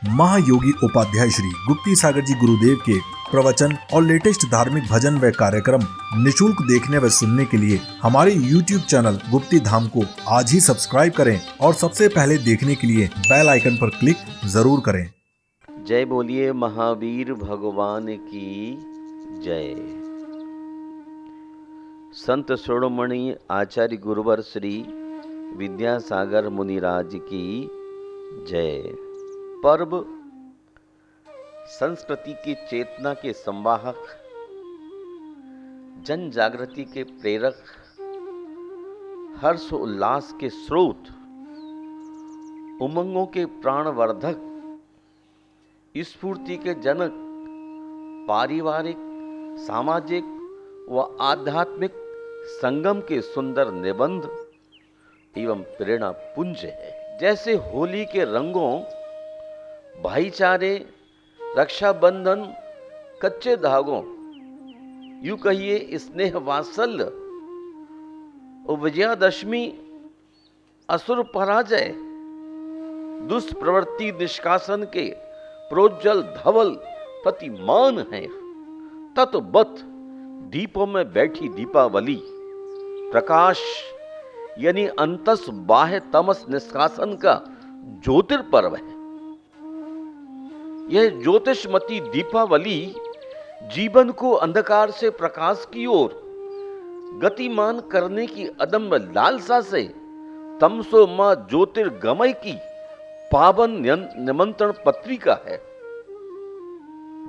महायोगी उपाध्याय श्री गुप्ती सागर जी गुरुदेव के प्रवचन और लेटेस्ट धार्मिक भजन व कार्यक्रम निशुल्क देखने व सुनने के लिए हमारे YouTube चैनल गुप्ती धाम को आज ही सब्सक्राइब करें और सबसे पहले देखने के लिए बेल आइकन पर क्लिक जरूर करें। जय बोलिए महावीर भगवान की जय। संत शिरोमणि आचार्य गुरुवर श्री विद्यासागर मुनिराज की जय। पर्व संस्कृति की चेतना के संवाहक, जन जागृति के प्रेरक, हर्ष उल्लास के स्रोत, उमंगों के प्राणवर्धक, स्फूर्ति के जनक, पारिवारिक, सामाजिक व आध्यात्मिक संगम के सुंदर निबंध एवं प्रेरणा पुंज है। जैसे होली के रंगों, भाईचारे, रक्षाबंधन, कच्चे धागों, यूं कहिए स्नेह वात्सल्य, विजयादशमी, असुर पराजय, दुष्प्रवृत्ति निष्कासन के प्रोज्वल धवल प्रतिमान है। तत्वत दीपों में बैठी दीपावली प्रकाश यानी अंतस बाह्य तमस निष्कासन का ज्योतिर्पर्व है। यह ज्योतिषमती दीपावली जीवन को अंधकार से प्रकाश की ओर गतिमान करने की अदम्य लालसा से तमसो मां ज्योतिर्गमय की पावन निमंत्रण पत्रिका है।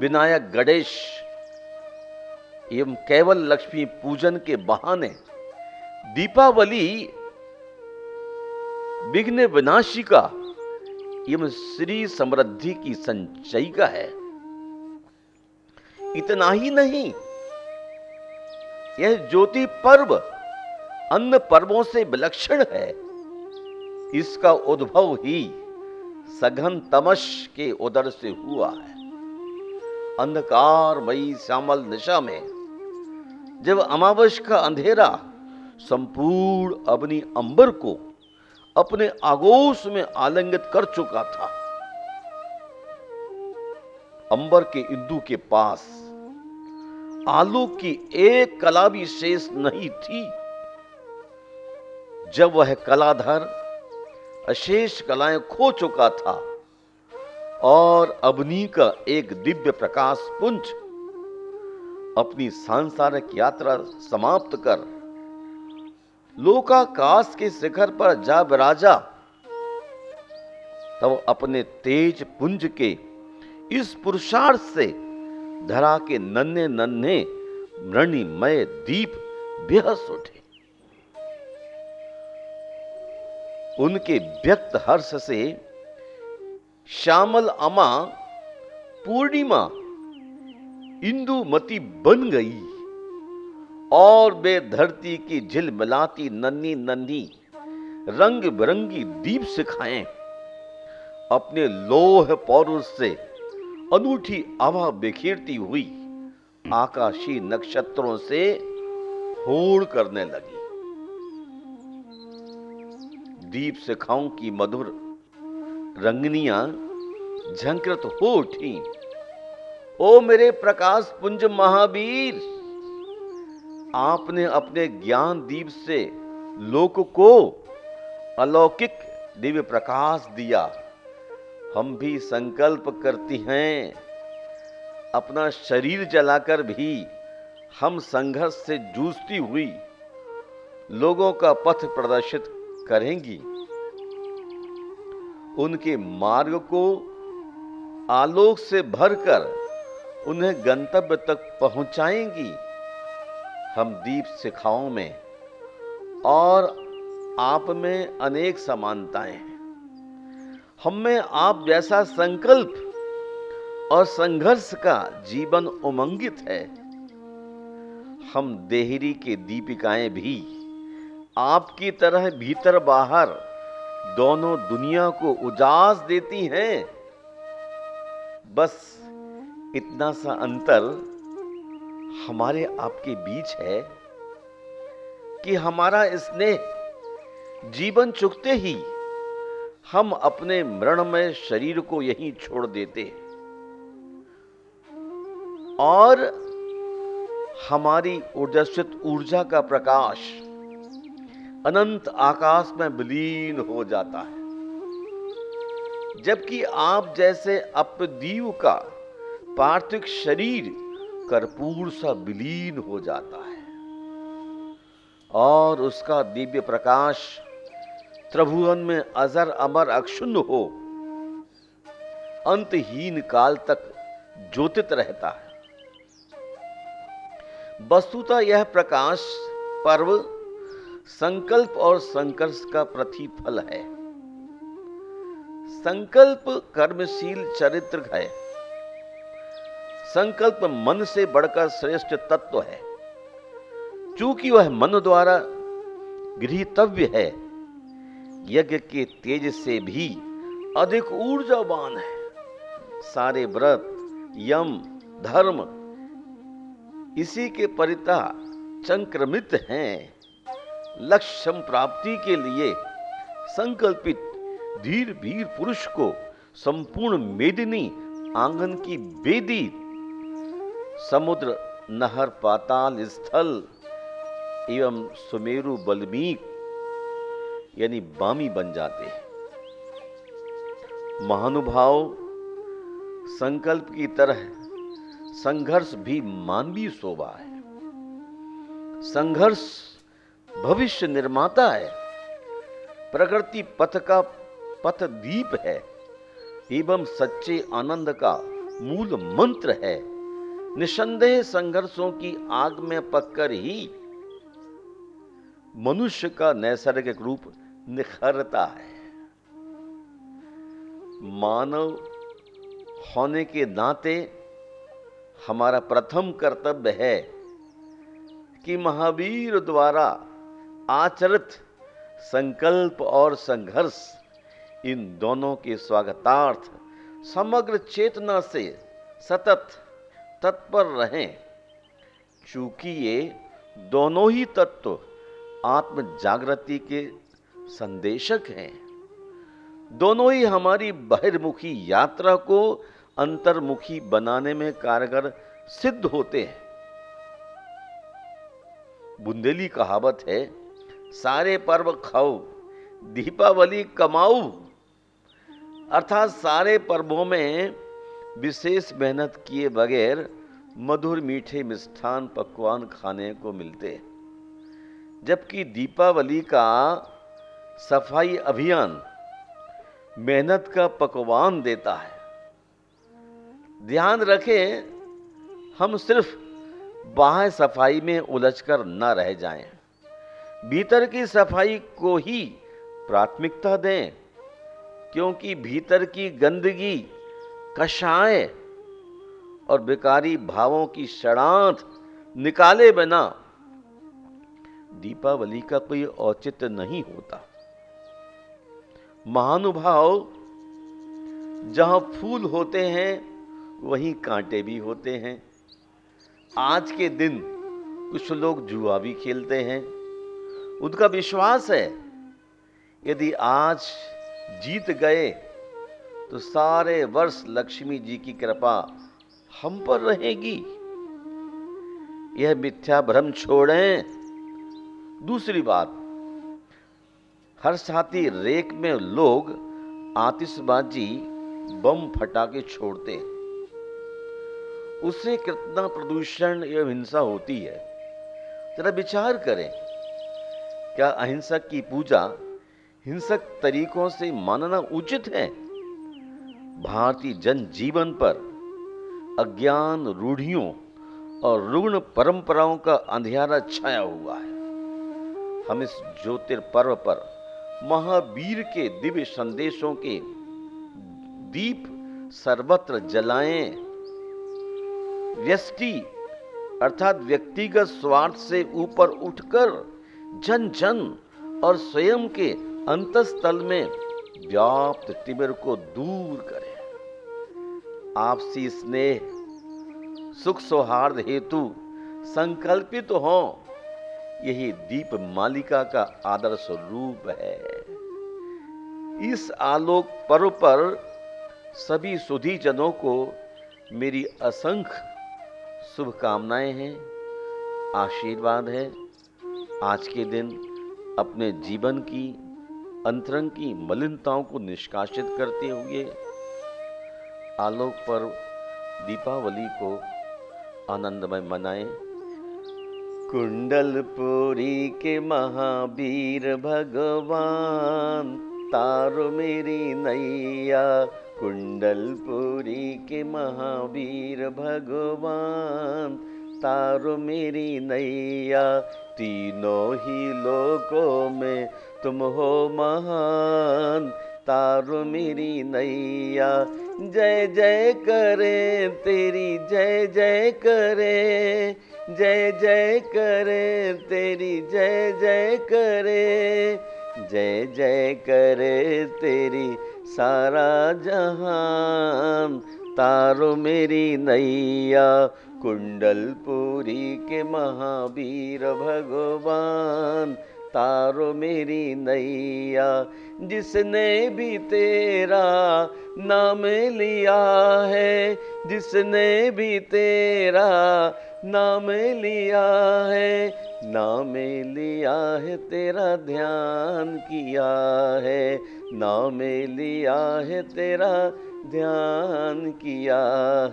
विनायक गणेश एवं केवल लक्ष्मी पूजन के बहाने दीपावली विघ्न विनाशिका एवं श्री समृद्धि की संचयिका है। इतना ही नहीं, यह ज्योति पर्व अन्य पर्वों से विलक्षण है। इसका उद्भव ही सघन तमस के उदर से हुआ है। अंधकारमयी श्यामल निशा में जब अमावस का अंधेरा संपूर्ण अग्नि अंबर को अपने आगोश में आलिंगित कर चुका था, अंबर के इंदु के पास आलोक की एक कला भी शेष नहीं थी। जब वह कलाधर अशेष कलाएं खो चुका था और अग्नि का एक दिव्य प्रकाश पुंज अपनी सांसारिक यात्रा समाप्त कर लोकाकाश के शिखर पर जा विराजा, तब अपने तेज पुंज के इस पुरुषार्थ से धरा के नन्हे नन्हे मणिमय दीप बेहस उठे। उनके व्यक्त हर्ष से श्यामल अमा पूर्णिमा इंदुमती बन गई और वे धरती की झिलमिलाती नन्ही नन्ही रंग बिरंगी दीप शिखाएं अपने लोह पौरुष से अनूठी आभा बिखेरती हुई आकाशीय नक्षत्रों से होड़ करने लगी। दीप शिखाओं की मधुर रंगनियां झंकृत हो उठी। ओ मेरे प्रकाश पुंज महावीर, आपने अपने ज्ञान दीप से लोक को अलौकिक दिव्य प्रकाश दिया। हम भी संकल्प करती हैं, अपना शरीर जलाकर भी हम संघर्ष से जूझती हुई लोगों का पथ प्रदर्शित करेंगी। उनके मार्ग को आलोक से भरकर उन्हें गंतव्य तक पहुंचाएंगी। हम दीप शिखाओं में और आप में अनेक समानताएं हैं। हम में आप जैसा संकल्प और संघर्ष का जीवन उमंगित है। हम देहरी के दीपिकाएं भी आपकी तरह भीतर बाहर दोनों दुनिया को उजास देती हैं। बस इतना सा अंतर हमारे आपके बीच है कि हमारा स्नेह जीवन चुकते ही हम अपने मरणमय शरीर को यहीं छोड़ देते हैं और हमारी ऊर्जास्वित ऊर्जा का प्रकाश अनंत आकाश में विलीन हो जाता है, जबकि आप जैसे अपदीव का पार्थिव शरीर कर्पूर सा विलीन हो जाता है और उसका दिव्य प्रकाश त्रिभुवन में अजर अमर अक्षुण्ण हो अंतहीन काल तक ज्योतित रहता है। वस्तुतः यह प्रकाश पर्व संकल्प और संघर्ष का प्रतिफल है। संकल्प कर्मशील चरित्र है। संकल्प मन से बढ़कर श्रेष्ठ तत्व है, चूंकि वह मन द्वारा गृहीतव्य है, यज्ञ के तेज से भी अधिक ऊर्जावान है। सारे व्रत यम धर्म इसी के परितः संक्रमित हैं। लक्ष्य प्राप्ति के लिए संकल्पित धीर वीर पुरुष को संपूर्ण मेदिनी आंगन की वेदी समुद्र नहर पाताल स्थल एवं सुमेरु बल्मीक यानी बामी बन जाते हैं। महानुभाव संकल्प की तरह संघर्ष भी मानवीय शोभा है। संघर्ष भविष्य निर्माता है, प्रकृति पथ का पथ दीप है एवं सच्चे आनंद का मूल मंत्र है। निसंदेह संघर्षों की आग में पककर ही मनुष्य का नैसर्गिक रूप निखरता है। मानव होने के नाते हमारा प्रथम कर्तव्य है कि महावीर द्वारा आचरित संकल्प और संघर्ष इन दोनों के स्वागतार्थ समग्र चेतना से सतत तत्पर रहें, चूंकि ये दोनों ही तत्व आत्म जागृति के संदेशक हैं। दोनों ही हमारी बहिर्मुखी यात्रा को अंतर्मुखी बनाने में कारगर सिद्ध होते हैं। बुंदेली कहावत है, सारे पर्व खाओ दीपावली कमाओ, अर्थात सारे पर्वों में विशेष मेहनत किए बगैर मधुर मीठे मिष्ठान पकवान खाने को मिलते हैं, जबकि दीपावली का सफाई अभियान मेहनत का पकवान देता है। ध्यान रखें, हम सिर्फ बाह्य सफाई में उलझकर न रह जाएं, भीतर की सफाई को ही प्राथमिकता दें, क्योंकि भीतर की गंदगी, कषाय और बेकारी भावों की षडांत निकाले बिना दीपावली का कोई औचित्य नहीं होता। महानुभाव, जहां फूल होते हैं वहीं कांटे भी होते हैं। आज के दिन कुछ लोग जुआ भी खेलते हैं। उनका विश्वास है यदि आज जीत गए तो सारे वर्ष लक्ष्मी जी की कृपा हम पर रहेगी। यह मिथ्या भ्रम छोड़ें। दूसरी बात, हर साथी रेक में लोग आतिशबाजी बम फटाके छोड़ते हैं, उससे कितना प्रदूषण एवं हिंसा होती है। जरा विचार करें, क्या अहिंसक की पूजा हिंसक तरीकों से मानना उचित है? भारतीय जन जीवन पर अज्ञान, रूढ़ियों और रुग्ण परंपराओं का अंधियारा छाया हुआ है। हम इस ज्योतिर्पर्व पर महावीर के दिव्य संदेशों के दीप सर्वत्र जलाएं। व्यष्टि अर्थात व्यक्तिगत स्वार्थ से ऊपर उठकर जन जन और स्वयं के अंतस्तल में व्याप्त तिमिर को दूर करें। आपसी स्नेह, सुख सौहार्द हेतु संकल्पित हो, यही दीप मालिका का आदर्श रूप है। इस आलोक पर्व पर सभी सुधी जनों को मेरी असंख्य शुभकामनाएं हैं, आशीर्वाद है। आज के दिन अपने जीवन की अंतरंग की मलिनताओं को निष्कासित करते हुए आलोक पर्व दीपावली को आनंदमय मनाएं। कुंडलपुरी के महावीर भगवान तारो मेरी नैया, कुंडलपुरी के महावीर भगवान तारो मेरी नैया, तीनों ही लोकों में तुम हो महान, तारो मेरी नैया। जय जय करे तेरी, जय जय करे, जय जय करे तेरी, जय जय करे, जय जय करे तेरी सारा जहान, तारो मेरी नैया। कुंडलपुरी के महावीर भगवान तारो मेरी नैया, जिसने भी तेरा नाम लिया है, जिसने भी तेरा नाम लिया है, नाम लिया है तेरा ध्यान किया है, नाम लिया है तेरा ध्यान किया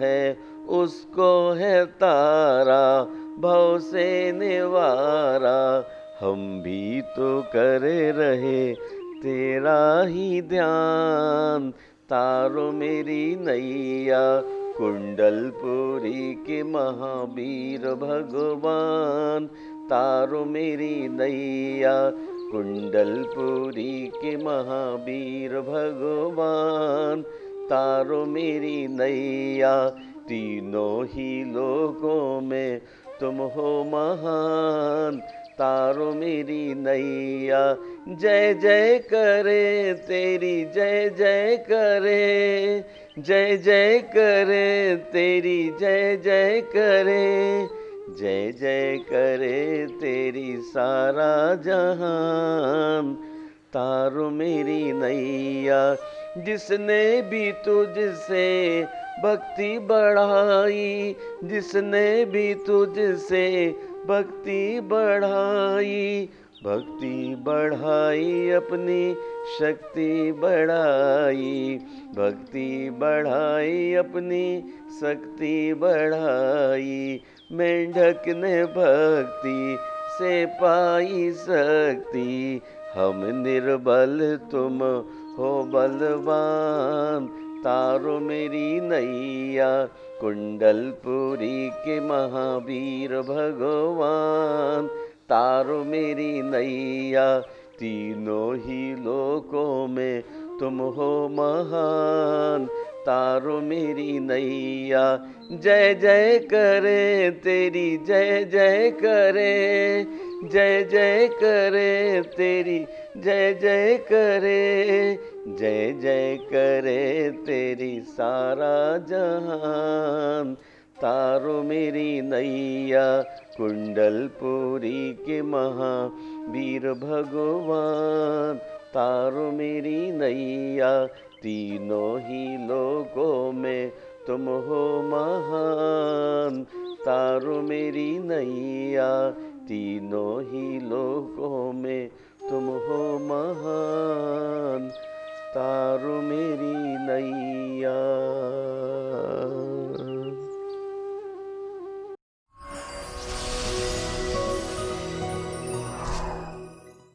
है, उसको है तारा भव से निवारा, हम भी तो करे रहे तेरा ही ध्यान, तारो मेरी नैया। कुंडलपुरी के महावीर भगवान तारो मेरी नैया, कुंडलपुरी के महावीर भगवान तारो मेरी नैया, तीनों ही लोकों में तुम हो महान, तारो मेरी नैया। जय जय करे तेरी, जय जय करे, जय जय करे तेरी, जय जय करे, जय जय करे तेरी सारा जहान, तारो मेरी नैया। जिसने भी तुझसे भक्ति बढ़ाई, जिसने भी तुझसे भक्ति बढ़ाई, भक्ति बढ़ाई अपनी शक्ति बढ़ाई, भक्ति बढ़ाई अपनी शक्ति बढ़ाई, मेंढक ने भक्ति से पाई शक्ति, हम निर्बल तुम हो बलवान, तारो मेरी नैया। कुंडलपुरी के महावीर भगवान तारो मेरी नैया, तीनों ही लोकों में तुम हो महान, तारो मेरी नैया। जय जय करे तेरी, जय जय करे, जय जय करे तेरी, जय जय करे, जय जय करे तेरी सारा जहान, तारो मेरी नैया। कुंडलपुरी के महावीर भगवान तारो मेरी नैया, तीनों ही लोकों में तुम हो महान, तारो मेरी नैया, तीनों ही लोकों